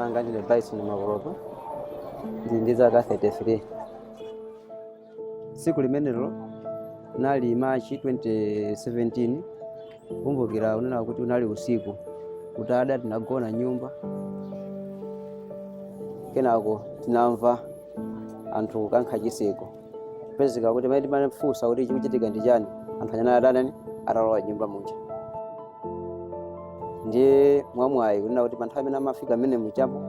anga ndine Bison Makolopa ndi zaka 33. Tsiku limenelo nali March 2017 kumbukira unena kuti unali usiku kutada tinagona nyumba kenako tinamva anthu kukankha chiseko pezeka kuti maiti manefusa kuti chikuchitika ndi chani anthu anyana adanani atalowa nyumba muja ndiye mwamwayi kunena kuti panthawi amene amafika amene muchapo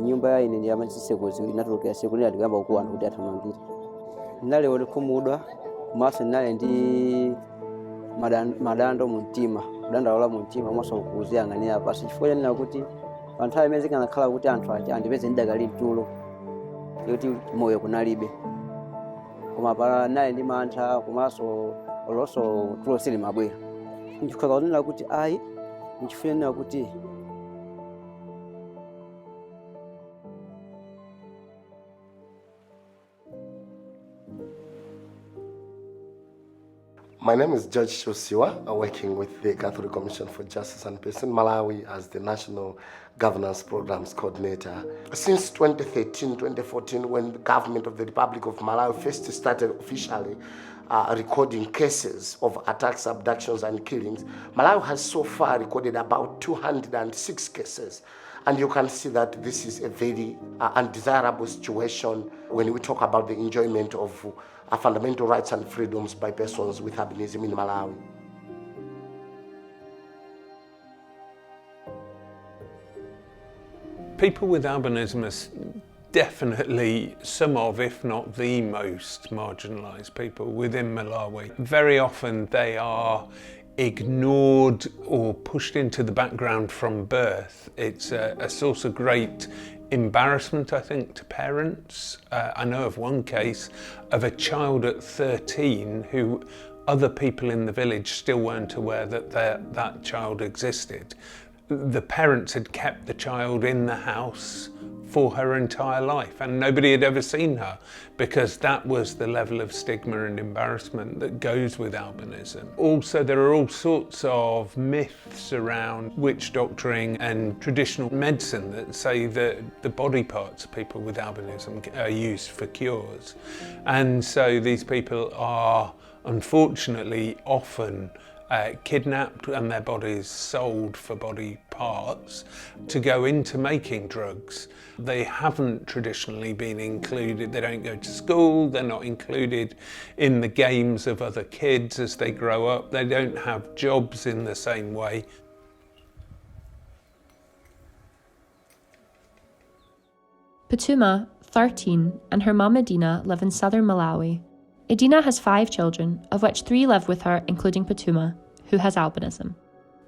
nyumba ya ine ndi amachiseko inatulukira siku lina tikamba kukuwana kuti athamangire ndinali olikhumudwa komanso ndinali ndi madando mu mtima kudandawala mu mtima komanso kuziyang'anira pasi chifukwa chanena kuti panthawi imene zikanakhala kuti anthu aja andipeze ndidakali tulo yoti moyo kunalibe koma pala nali ndi mantha komanso olonso tulo silimabwera ndichikhoza kunena kuti ayi ndichifunira kuti My name is Judge Shosiwa, working with the Catholic Commission for Justice and Peace in Malawi as the National Governance Programs Coordinator. Since 2013-2014, when the government of the Republic of Malawi first started officially recording cases of attacks, abductions, and killings, Malawi has so far recorded about 206 cases. And you can see that this is a very undesirable situation when we talk about the enjoyment of fundamental rights and freedoms by persons with albinism in Malawi. People with albinism are definitely some of, if not the most marginalised people within Malawi. Very often they are ignored or pushed into the background from birth. It's a source of great embarrassment, I think, to parents. I know of one case of a child at 13 who other people in the village still weren't aware that that child existed. The parents had kept the child in the house for her entire life and nobody had ever seen her because that was the level of stigma and embarrassment that goes with albinism. Also, there are all sorts of myths around witch doctoring and traditional medicine that say that the body parts of people with albinism are used for cures. And so these people are unfortunately often kidnapped and their bodies sold for body parts to go into making drugs. They haven't traditionally been included, they don't go to school, they're not included in the games of other kids as they grow up, they don't have jobs in the same way. Patuma, 13, and her mum Edina live in southern Malawi. Edina has 5 children, of which 3 live with her, including Patuma, who has albinism.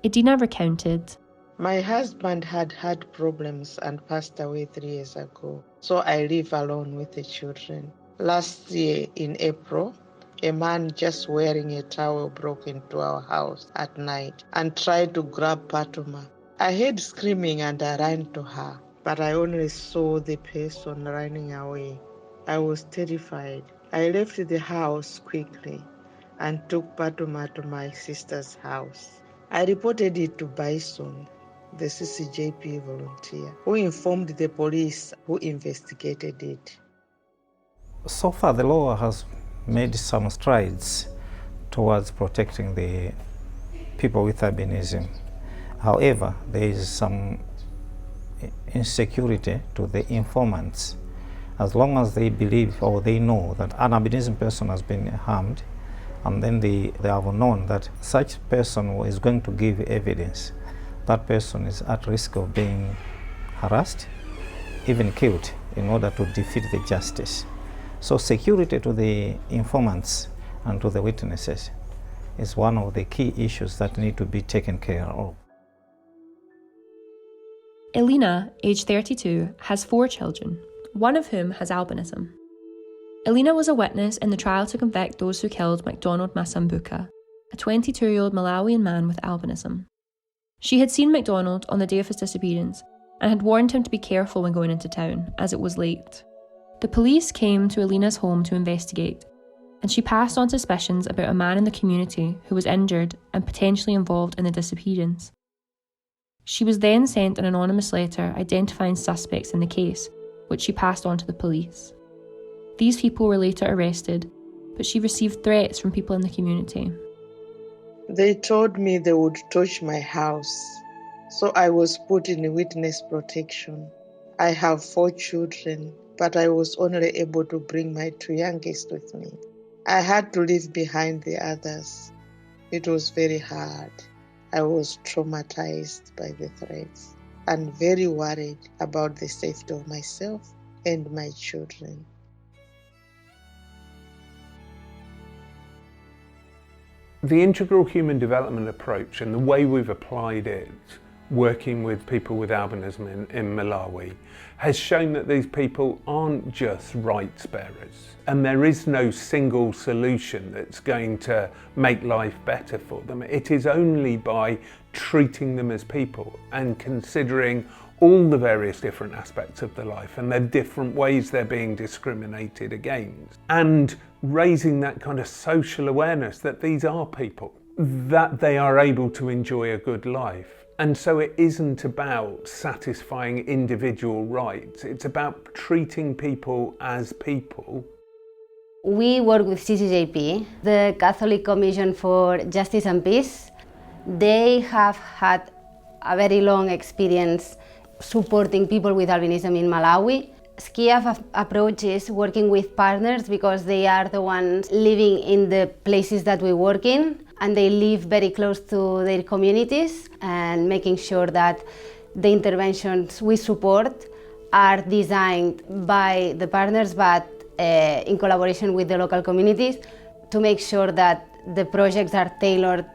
Edina recounted, "My husband had problems and passed away 3 years ago, so I live alone with the children. Last year in April, a man just wearing a towel broke into our house at night and tried to grab Patuma. I heard screaming and I ran to her, but I only saw the person running away. I was terrified. I left the house quickly and took Patuma to my sister's house. I reported it to Bison, the CCJP volunteer, who informed the police who investigated it." So far, the law has made some strides towards protecting the people with albinism. However, there is some insecurity to the informants. As long as they believe or they know that an albinism person has been harmed, and then they have known that such person is going to give evidence, that person is at risk of being harassed, even killed, in order to defeat the justice. So security to the informants and to the witnesses is one of the key issues that need to be taken care of. Elena, aged 32, has 4 children, one of whom has albinism. Elena was a witness in the trial to convict those who killed MacDonald Masambuka, a 22-year-old Malawian man with albinism. She had seen MacDonald on the day of his disappearance and had warned him to be careful when going into town, as it was late. The police came to Elena's home to investigate, and she passed on suspicions about a man in the community who was injured and potentially involved in the disappearance. She was then sent an anonymous letter identifying suspects in the case, which she passed on to the police. These people were later arrested, but she received threats from people in the community. They told me they would torch my house, so I was put in witness protection. I have 4 children, but I was only able to bring my 2 youngest with me. I had to leave behind the others. It was very hard. I was traumatized by the threats and very worried about the safety of myself and my children. The integral human development approach and the way we've applied it, working with people with albinism in Malawi, has shown that these people aren't just rights bearers, and there is no single solution that's going to make life better for them. It is only by treating them as people and considering all the various different aspects of their life and the different ways they're being discriminated against, and raising that kind of social awareness that these are people, that they are able to enjoy a good life. And so it isn't about satisfying individual rights, it's about treating people as people. We work with CCJP, the Catholic Commission for Justice and Peace. They have had a very long experience supporting people with albinism in Malawi. SCIAF approaches working with partners because they are the ones living in the places that we work in, and they live very close to their communities, and making sure that the interventions we support are designed by the partners but in collaboration with the local communities to make sure that the projects are tailored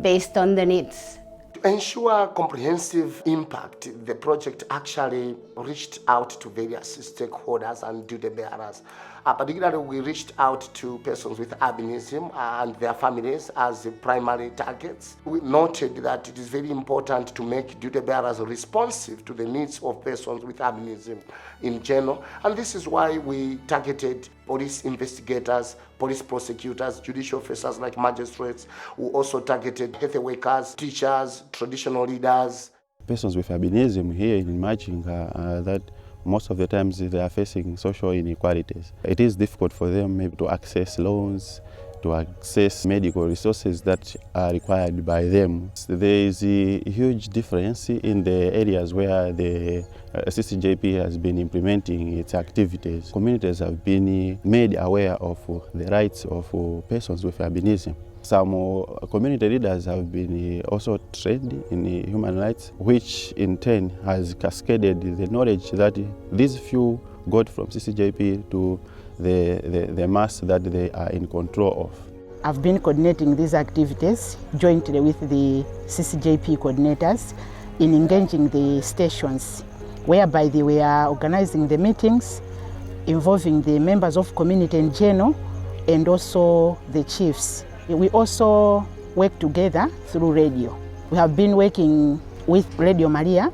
based on the needs. To ensure comprehensive impact, the project actually reached out to various stakeholders and duty bearers. Particularly, we reached out to persons with albinism and their families as the primary targets. We noted that it is very important to make duty bearers responsive to the needs of persons with albinism in general, and this is why we targeted police investigators, police prosecutors, judicial officers like magistrates. We also targeted health workers, teachers, traditional leaders. Persons with albinism here in Machinga that most of the times they are facing social inequalities. It is difficult for them maybe to access loans, to access medical resources that are required by them. There is a huge difference in the areas where the CCJP has been implementing its activities. Communities have been made aware of the rights of persons with albinism. Some community leaders have been also trained in human rights, which in turn has cascaded the knowledge that these few got from CCJP to the mass that they are in control of. I've been coordinating these activities jointly with the CCJP coordinators in engaging the stations, whereby they were organizing the meetings involving the members of community in general and also the chiefs. We also work together through radio. We have been working with Radio Maria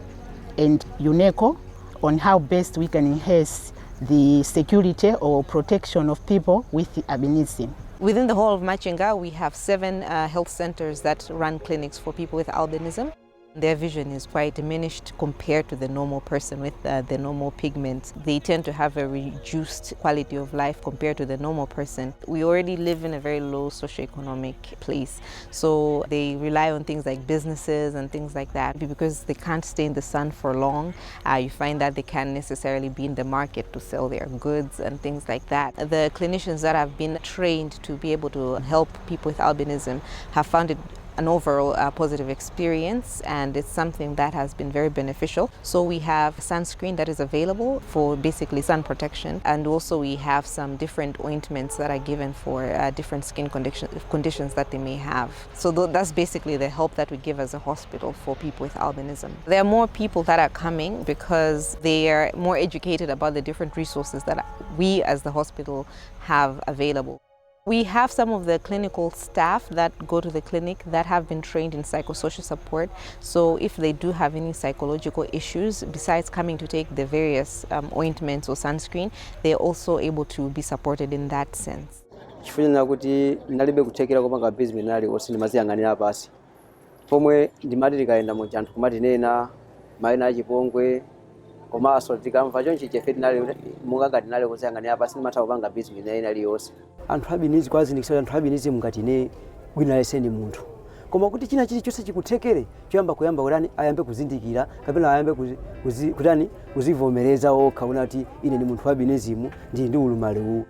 and UNESCO on how best we can enhance the security or protection of people with albinism. Within the whole of Machinga, we have 7 health centers that run clinics for people with albinism. Their vision is quite diminished compared to the normal person with the normal pigment. They tend to have a reduced quality of life compared to the normal person. We already live in a very low socioeconomic place, so they rely on things like businesses and things like that. Because they can't stay in the sun for long, you find that they can't necessarily be in the market to sell their goods and things like that. The clinicians that have been trained to be able to help people with albinism have found it an overall positive experience, and it's something that has been very beneficial. So we have sunscreen that is available for basically sun protection, and also we have some different ointments that are given for different skin conditions that they may have. So that's basically the help that we give as a hospital for people with albinism. There are more people that are coming because they are more educated about the different resources that we as the hospital have available. We have some of the clinical staff that go to the clinic that have been trained in psychosocial support. So if they do have any psychological issues, besides coming to take the various ointments or sunscreen, they're also able to be supported in that sense. Chifukwa kuti ndalibe kuthekera kupanga business nali osini maziyang'anira pasi. pomwe ndimati tikaenda mu anthu kumatinena mayina achipongwe komanso tikamva chonchi chefe tinali mungangati nali kuziyang'anira pasi ndimatha kupanga business ina iliyonse. Anthu abinizi kwazindikisa anthu abinizi mungati gwina leseni munthu koma kuti china chilichonse chikuthekere choyamba kuyamba kuti ayambe kuzindikira kapena ayambe kuzivomereza okha kuna kuti ine ndi munthu wa albinism ndi ulumali uwu.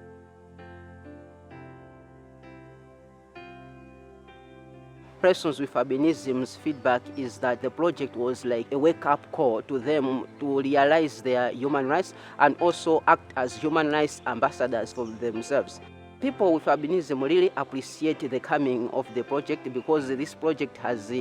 Persons with albinism's feedback is that the project was like a wake-up call to them to realize their human rights and also act as human rights ambassadors for themselves. People with albinism really appreciate the coming of the project because this project has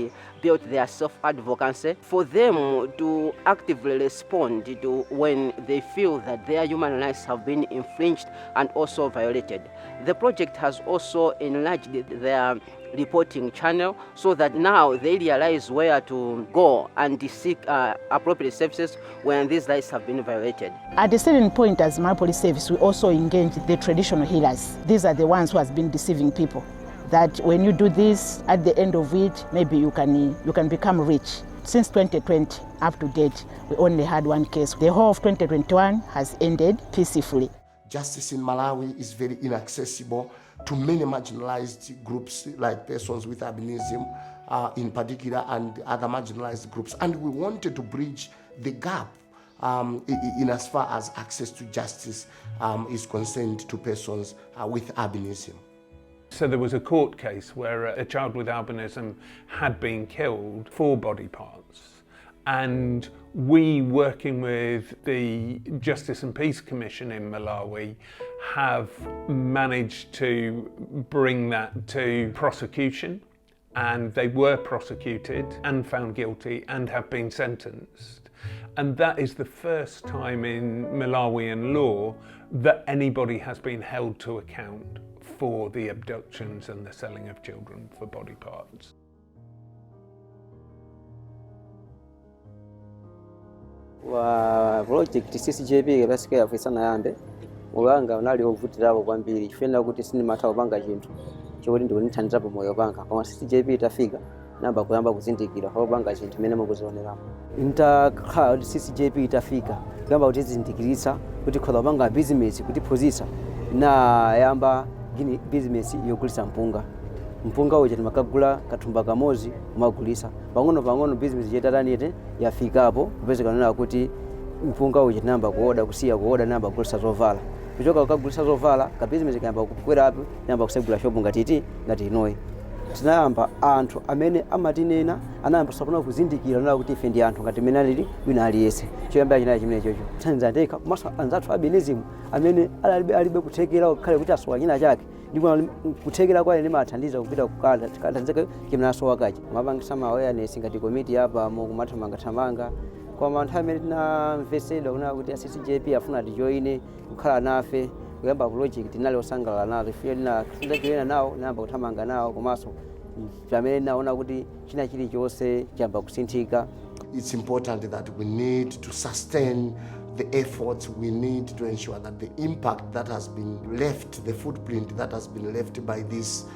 built their self-advocacy for them to actively respond to when they feel that their human rights have been infringed and also violated. The project has also enlarged their reporting channel so that now they realize where to go and seek appropriate services when these rights have been violated. At a certain point as my police service, we also engage the traditional healers. These are the ones who has been deceiving people. That when you do this, at the end of it, maybe you can become rich. Since 2020 up to date, we only had one case. The whole of 2021 has ended peacefully. Justice in Malawi is very inaccessible to many marginalized groups like persons with albinism in particular and other marginalized groups. And we wanted to bridge the gap in as far as access to justice is concerned to persons with albinism. So there was a court case where a child with albinism had been killed, 4 body parts. And we, working with the Justice and Peace Commission in Malawi, have managed to bring that to prosecution, and they were prosecuted and found guilty and have been sentenced. And that is the first time in Malawian law that anybody has been held to account for the abductions and the selling of children for body parts. Wa project CCJP SCIAF isanayambe mulanga unali ovutirapo kwambiri chifena kuti sindimatha kupanga chinthu choti ndikunithandizapo moyo panga koma CCJP itafika namba kuyamba kuzindikira kupanga chinthu chimene mukuzioneramo intakhala kuti CCJP itafika kuyamba kutizindikiritsa kuti khola kupanga business kutiphunzitsa inayamba business yogulitsa mpunga uja timakagula kathumba kamozi kumagulitsa pang'ono business yetatani yafikapo kupezeka nena kuti mpunga uja tinayamba kusiya kuoda namba kugulitsa zovala kuchoka kukagulitsa zovala ka business kayamba kukwerapo namba kusegula shopu ngati inoyi tinayamba anthu amene amatinena anayamba sapona kuzindikira nena kuti ife ndi anthu ngati mene alili wina aliyese choyamba chinayi chimene chocho tsanza ndeka komanso anzathu albinism amene alibe kuthekera kukhale kuti asowa china chake ndipo kuthekera kwake ndimathandiza kupita kukala tikathandiza kimnaso wakachi mapangisa ma awareness ngati committee apa mukumathamanga koma anthu amene tinamvesedwa kuna kuti CCJP afuna tijoine kukhala nafe kuyamba project inali osangalala nazo ife tinajoina nawo namba kuthamanga nawo komanso pamene naona kuti china chilichonse chiyamba kusinthika. It's important that we need to sustain the efforts. We need to ensure that the impact that has been left, the footprint that has been left by this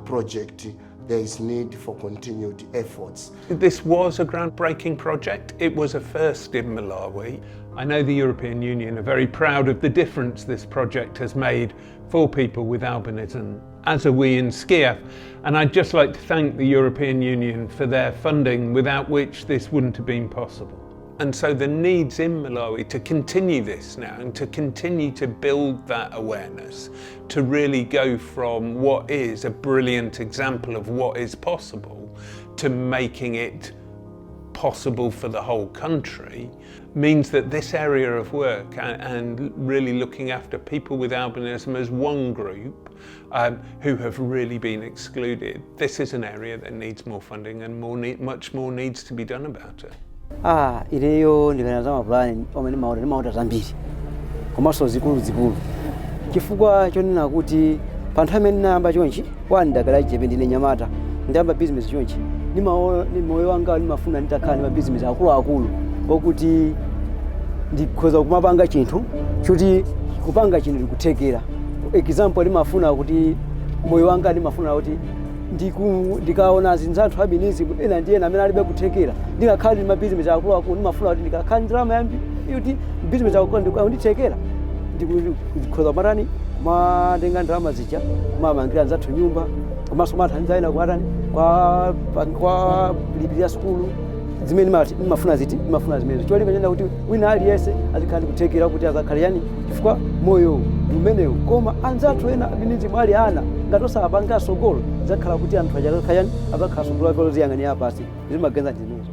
project, there is need for continued efforts. This was a groundbreaking project. It was a first in Malawi. I know the European Union are very proud of the difference this project has made for people with albinism, as are we in SCIAF. And I'd just like to thank the European Union for their funding, without which this wouldn't have been possible. And so the needs in Malawi to continue this now and to continue to build that awareness, to really go from what is a brilliant example of what is possible to making it possible for the whole country, means that this area of work and really looking after people with albinism as one group who have really been excluded, this is an area that needs more funding and much more needs to be done about it. Ineyo ndikanazama plan omene mauta zambiri komanso zikulu chifukwa chonena kuti panthu amene ndinayamba chonchi ndakhala chepe ndine nyamata ndiyamba business chonchi ni moyo wanga ndimafuna nditakhala ndi business akulu okuti ndikhoza kumapanga chinthu choti kupanga chinthu ndikuthekera example ndimafuna kuti moyo wanga ndimafuna kuti ndikaona zinzathu albinism ena ndi ena amene alibe kuthekera ndingakhala ndi mabizinesi akuluakulu ndimafuna kuti ndikakhala ndalama yambi kuti bizinesi akulu ndithekera ndikhoza matani matenga ndalama zija mamangira nzathu nyumba komanso mathandiza ena kuatani kwa lipirira sukulu zimene mafuna zimene cholinga chenda kuti wina aliyense azikhala kuthekera kuti azakhale yani chifukwa moyo umenewu koma anzathu ena albinism ali ana ngati osapanga sogolo zakhala kuti anthu aja akakhala yani akakhala sogolo ziyang'anira pasi zimagenza zimenezo.